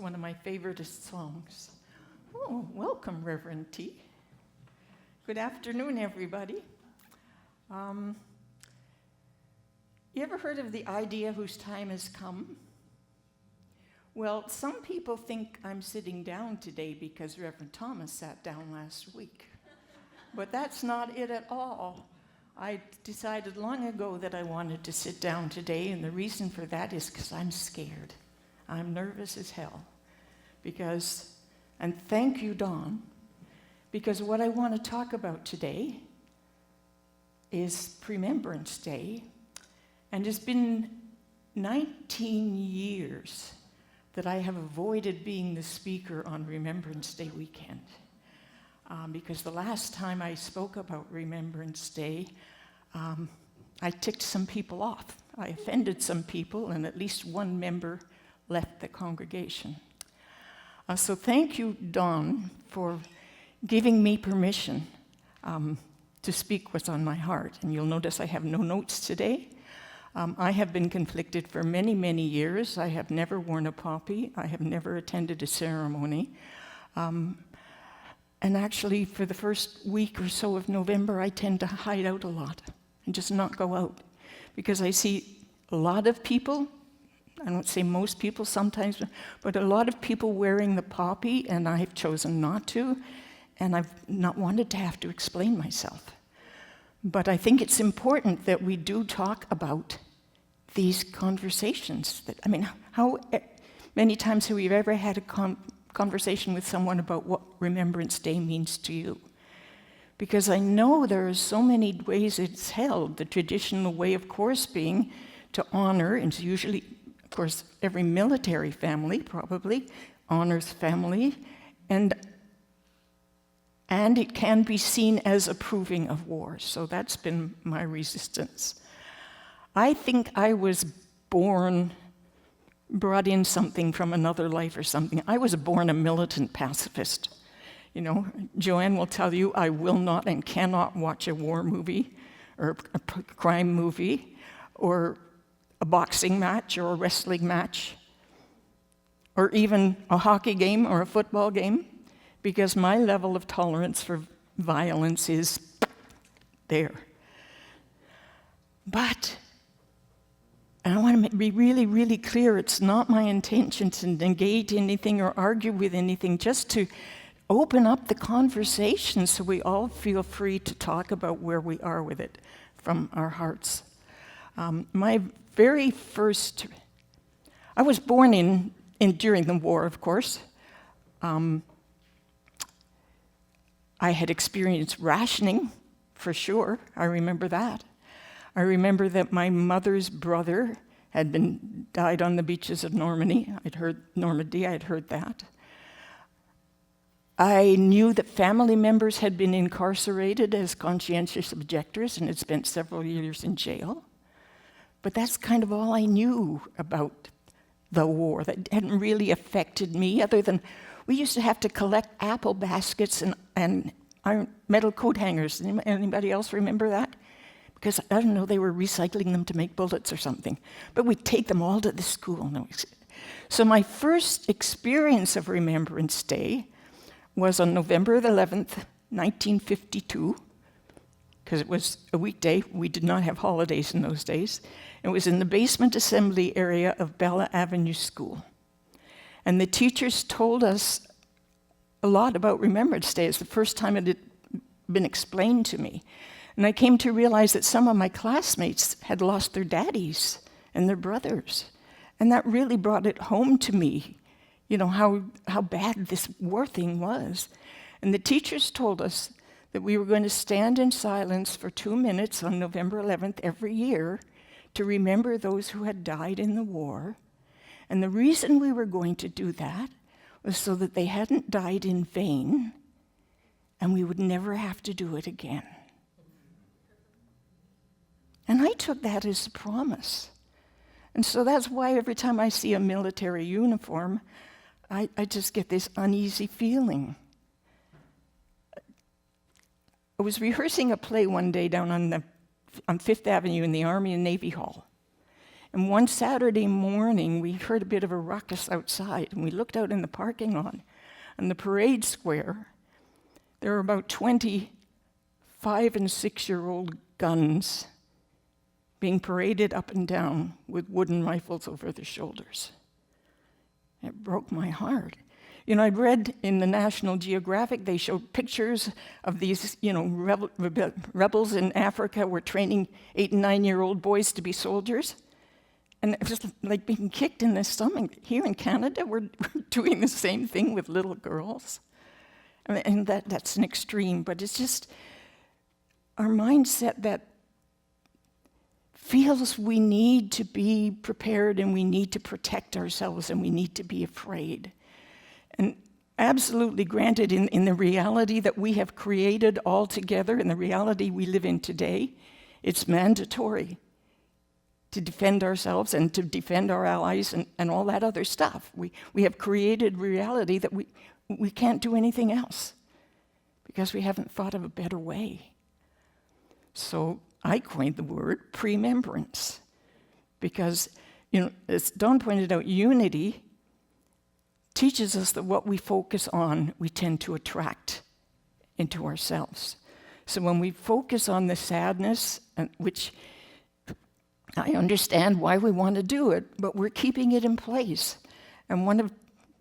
one of my favoriteest songs. Oh, welcome, Reverend T. Good afternoon, everybody. You ever heard of the idea whose time has come? Well, some people think I'm sitting down today because Reverend Thomas sat down last week. But that's not it at all. I decided long ago that I wanted to sit down today, and the reason for that is because I'm scared. I'm nervous as hell. And thank you, Dawn, because what I want to talk about today is Pre-membrance Day, and it's been 19 years that I have avoided being the speaker on Remembrance Day weekend. Because the last time I spoke about Remembrance Day, I ticked some people off. I offended some people, and at least one member left the congregation. So thank you, Dawn, for giving me permission to speak what's on my heart. And you'll notice I have no notes today. I have been conflicted for many, many years. I have never worn a poppy. I have never attended a ceremony. And actually, for the first week or so of November, I tend to hide out a lot and just not go out. Because I see a lot of people, I don't say most people sometimes, but a lot of people wearing the poppy, and I have chosen not to, and I've not wanted to have to explain myself. But I think it's important that we do talk about these conversations. How many times have we ever had a conversation with someone about what Remembrance Day means to you? Because I know there are so many ways it's held. The traditional way, of course, being to honor, and it's usually, of course, every military family probably honors family, and it can be seen as approving of war. So that's been my resistance. I think I was brought in something from another life or something. I was born a militant pacifist. You know, Joanne will tell you I will not and cannot watch a war movie or a crime movie or a boxing match or a wrestling match or even a hockey game or a football game, because my level of tolerance for violence is there. But, and I want to be really, really clear, it's not my intention to negate anything or argue with anything, just to open up the conversation so we all feel free to talk about where we are with it from our hearts. My very first, I was born in during the war, of course. I had experienced rationing, for sure. I remember that. I remember that my mother's brother had died on the beaches of Normandy. I'd heard that. I knew that family members had been incarcerated as conscientious objectors and had spent several years in jail. But that's kind of all I knew about the war. That hadn't really affected me, other than we used to have to collect apple baskets and iron metal coat hangers. Anybody else remember that? Because, I don't know, they were recycling them to make bullets or something. But we'd take them all to the school. So my first experience of Remembrance Day was on November 11th, 1952, because it was a weekday. We did not have holidays in those days. It was in the basement assembly area of Bella Avenue School. And the teachers told us a lot about Remembrance Day. It's the first time it had been explained to me. And I came to realize that some of my classmates had lost their daddies and their brothers. And that really brought it home to me, you know, how bad this war thing was. And the teachers told us that we were going to stand in silence for 2 minutes on November 11th every year to remember those who had died in the war. And the reason we were going to do that was so that they hadn't died in vain, and we would never have to do it again. And I took that as a promise. And so that's why every time I see a military uniform, I just get this uneasy feeling. I was rehearsing a play one day down on Fifth Avenue in the Army and Navy Hall. And one Saturday morning, we heard a bit of a ruckus outside, and we looked out in the parking lot. On the parade square, there were about 20 5- and 6-year-old guns being paraded up and down with wooden rifles over their shoulders. It broke my heart. You know, I'd read in the National Geographic, they showed pictures of these, rebels in Africa were training 8- and 9-year-old boys to be soldiers. And it was like being kicked in the stomach. Here in Canada, we're doing the same thing with little girls. And that's an extreme, but it's just our mindset that feels we need to be prepared and we need to protect ourselves and we need to be afraid. And absolutely granted, in the reality that we have created all together, in the reality we live in today, it's mandatory to defend ourselves and to defend our allies and all that other stuff. We have created reality that we can't do anything else because we haven't thought of a better way. So I coined the word pre-membrance because, as Don pointed out, unity teaches us that what we focus on, we tend to attract into ourselves. So when we focus on the sadness, which I understand why we want to do it, but we're keeping it in place. And one of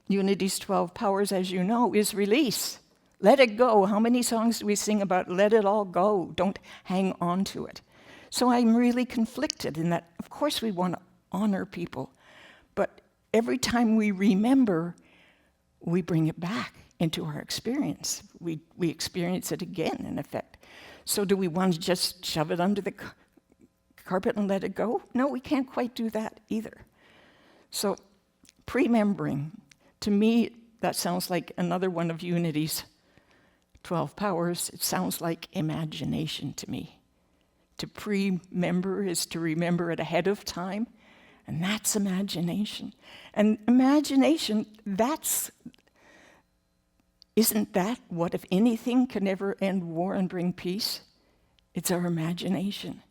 Unity's 12 powers, as you know, is release. Let it go. How many songs do we sing about let it all go? Don't hang on to it. So I'm really conflicted in that, of course, we want to honor people, but every time we remember, we bring it back into our experience. We experience it again, in effect. So do we want to just shove it under the carpet and let it go? No, we can't quite do that either. So pre-membering, to me, that sounds like another one of Unity's 12 powers. It sounds like imagination to me. To pre-member is to remember it ahead of time, and that's imagination. And imagination, isn't that what, if anything, can ever end war and bring peace? It's our imagination.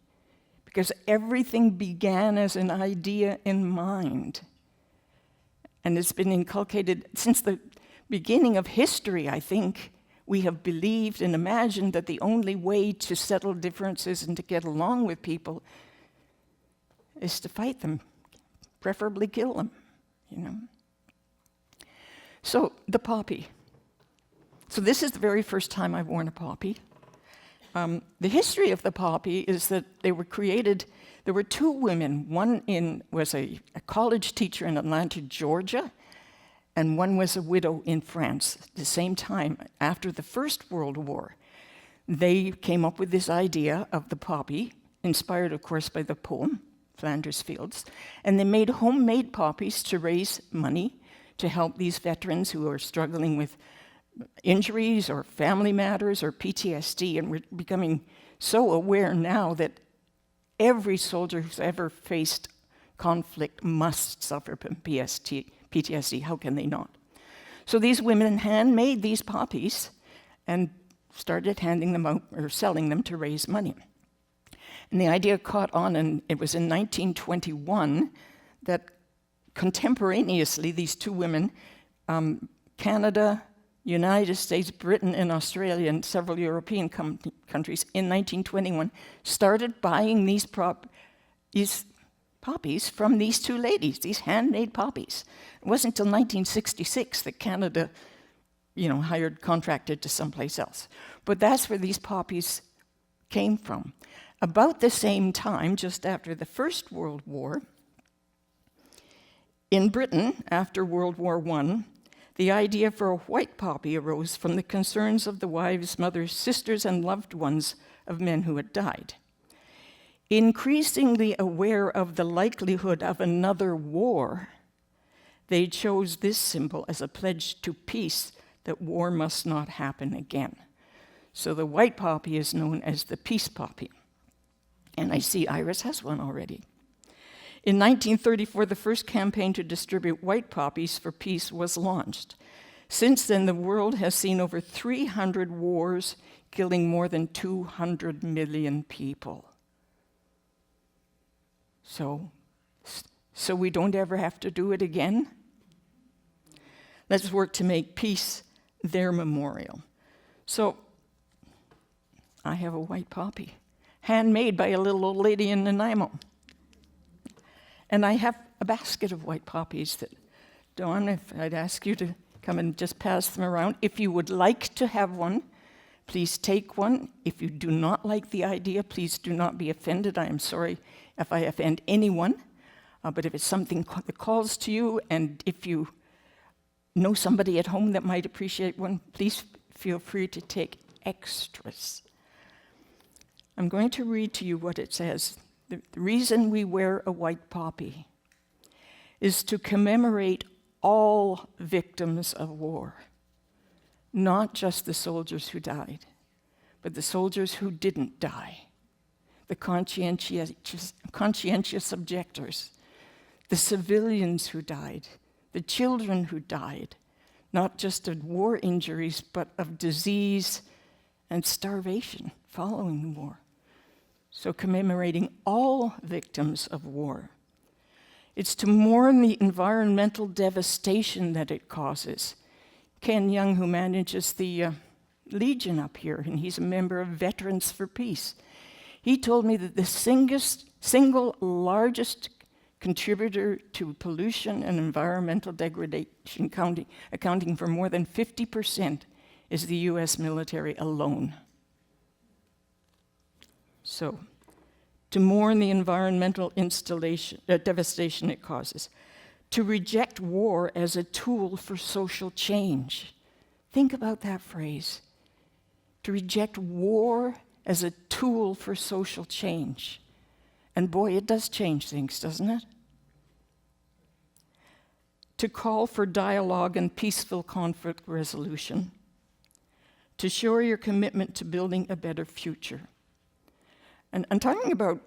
Because everything began as an idea in mind. And it's been inculcated since the beginning of history, I think. We have believed and imagined that the only way to settle differences and to get along with people is to fight them, preferably kill them, So the poppy. So this is the very first time I've worn a poppy. The history of the poppy is that they were created, there were two women. One was a college teacher in Atlanta, Georgia, and one was a widow in France. At the same time, after the First World War, they came up with this idea of the poppy, inspired, of course, by the poem, Flanders Fields, and they made homemade poppies to raise money to help these veterans who are struggling with injuries or family matters or PTSD, and we're becoming so aware now that every soldier who's ever faced conflict must suffer from PTSD. How can they not? So these women handmade these poppies and started handing them out or selling them to raise money. And the idea caught on, and it was in 1921 that contemporaneously these two women, Canada, United States, Britain, and Australia, and several European countries in 1921 started buying these poppies from these two ladies, these handmade poppies. It wasn't until 1966 that Canada, contracted to someplace else. But that's where these poppies came from. About the same time, just after the First World War, in Britain, after World War I, the idea for a white poppy arose from the concerns of the wives, mothers, sisters, and loved ones of men who had died. Increasingly aware of the likelihood of another war, they chose this symbol as a pledge to peace that war must not happen again. So the white poppy is known as the peace poppy. And I see Iris has one already. In 1934, the first campaign to distribute white poppies for peace was launched. Since then, the world has seen over 300 wars, killing more than 200 million people. So so we don't ever have to do it again? Let's work to make peace their memorial. So, I have a white poppy, handmade by a little old lady in Nanaimo. And I have a basket of white poppies that, Dawn, if I'd ask you to come and just pass them around. If you would like to have one, please take one. If you do not like the idea, please do not be offended. I am sorry if I offend anyone. But if it's something that calls to you, and if you know somebody at home that might appreciate one, please feel free to take extras. I'm going to read to you what it says. The reason we wear a white poppy is to commemorate all victims of war, not just the soldiers who died, but the soldiers who didn't die, the conscientious objectors, the civilians who died, the children who died, not just of war injuries, but of disease and starvation following the war. So commemorating all victims of war. It's to mourn the environmental devastation that it causes. Ken Young, who manages the Legion up here, and he's a member of Veterans for Peace, he told me that the single largest contributor to pollution and environmental degradation, accounting for more than 50%, is the US military alone. So, to mourn the environmental devastation it causes, to reject war as a tool for social change. Think about that phrase. To reject war as a tool for social change. And boy, it does change things, doesn't it? To call for dialogue and peaceful conflict resolution. To show your commitment to building a better future. And I'm talking about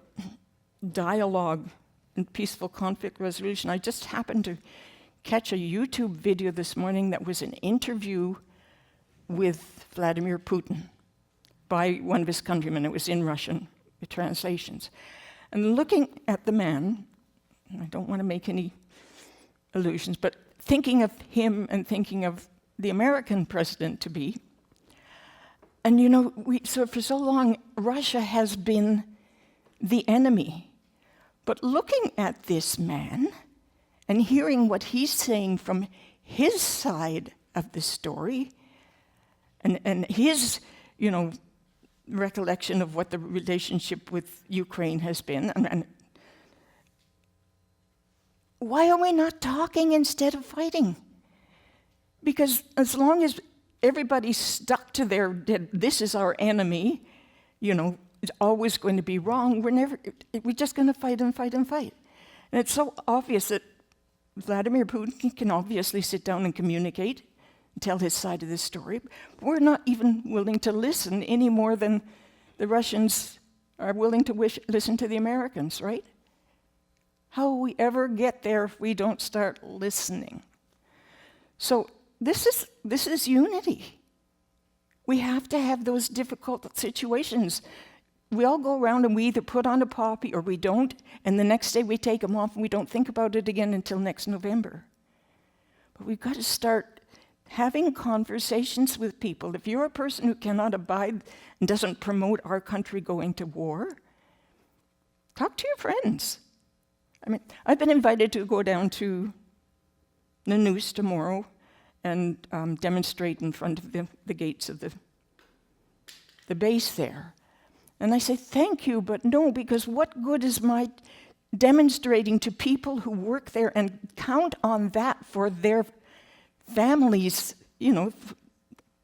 dialogue and peaceful conflict resolution. I just happened to catch a YouTube video this morning that was an interview with Vladimir Putin by one of his countrymen. It was in Russian, the translations. And looking at the man, I don't want to make any allusions, but thinking of him and thinking of the American president-to-be, and you know, so for so long, Russia has been the enemy. But looking at this man and hearing what he's saying from his side of the story, and his, you know, recollection of what the relationship with Ukraine has been, and why are we not talking instead of fighting? Because as long as everybody's stuck to this is our enemy, you know, it's always going to be wrong. We're just going to fight and fight and fight. And it's so obvious that Vladimir Putin can obviously sit down and communicate and tell his side of the story. But we're not even willing to listen any more than the Russians are willing to listen to the Americans, right? How will we ever get there if we don't start listening? So this is unity. We have to have those difficult situations. We all go around and we either put on a poppy or we don't, and the next day we take them off and we don't think about it again until next November. But we've got to start having conversations with people. If you're a person who cannot abide and doesn't promote our country going to war, talk to your friends. I mean, I've been invited to go down to Nanaimo tomorrow and demonstrate in front of the gates of the base there. And I say, thank you, but no, because what good is my demonstrating to people who work there and count on that for their families, you know,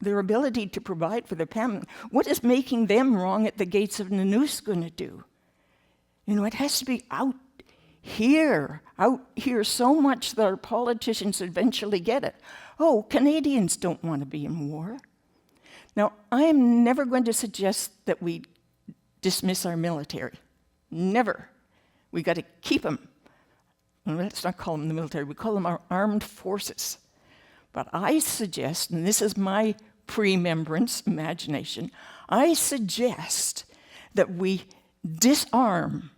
their ability to provide for their family? What is making them wrong at the gates of Nanaimo going to do? You know, it has to be out here so much that our politicians eventually get it. Oh, Canadians don't want to be in war. Now, I am never going to suggest that we dismiss our military. Never. We got to keep them. Let's not call them the military, we call them our armed forces. But I suggest, and this is my pre-membrance imagination, I suggest that we disarm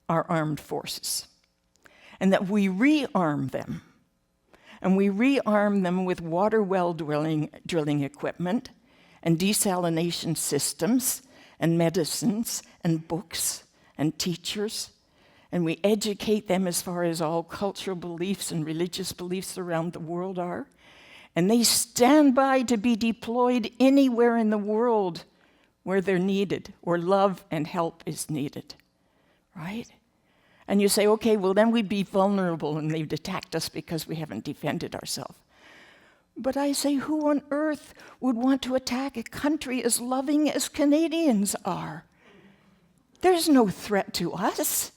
our armed forces and that we rearm them. And we rearm them with water well drilling equipment and desalination systems and medicines and books and teachers. And we educate them as far as all cultural beliefs and religious beliefs around the world are. And they stand by to be deployed anywhere in the world where they're needed, or love and help is needed, right? And you say, okay, well then we'd be vulnerable and they've attacked us because we haven't defended ourselves. But I say, who on earth would want to attack a country as loving as Canadians are? There's no threat to us.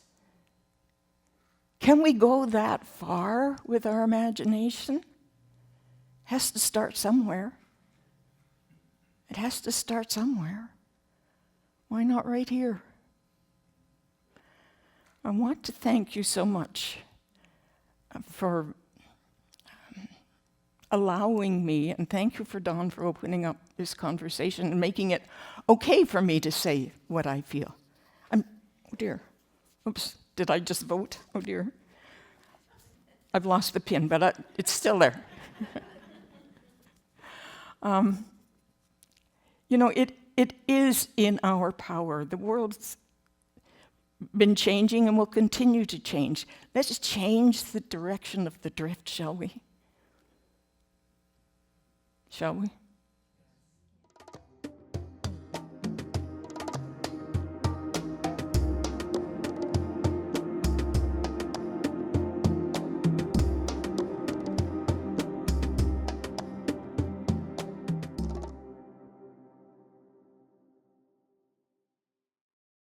Can we go that far with our imagination? It has to start somewhere. It has to start somewhere. Why not right here? I want to thank you so much for allowing me, and thank you for Dawn for opening up this conversation and making it okay for me to say what I feel. Oh dear. Oops, did I just vote? Oh dear. I've lost the pin, but it's still there. It is in our power. The world's been changing and will continue to change. Let's change the direction of the drift, shall we? Shall we?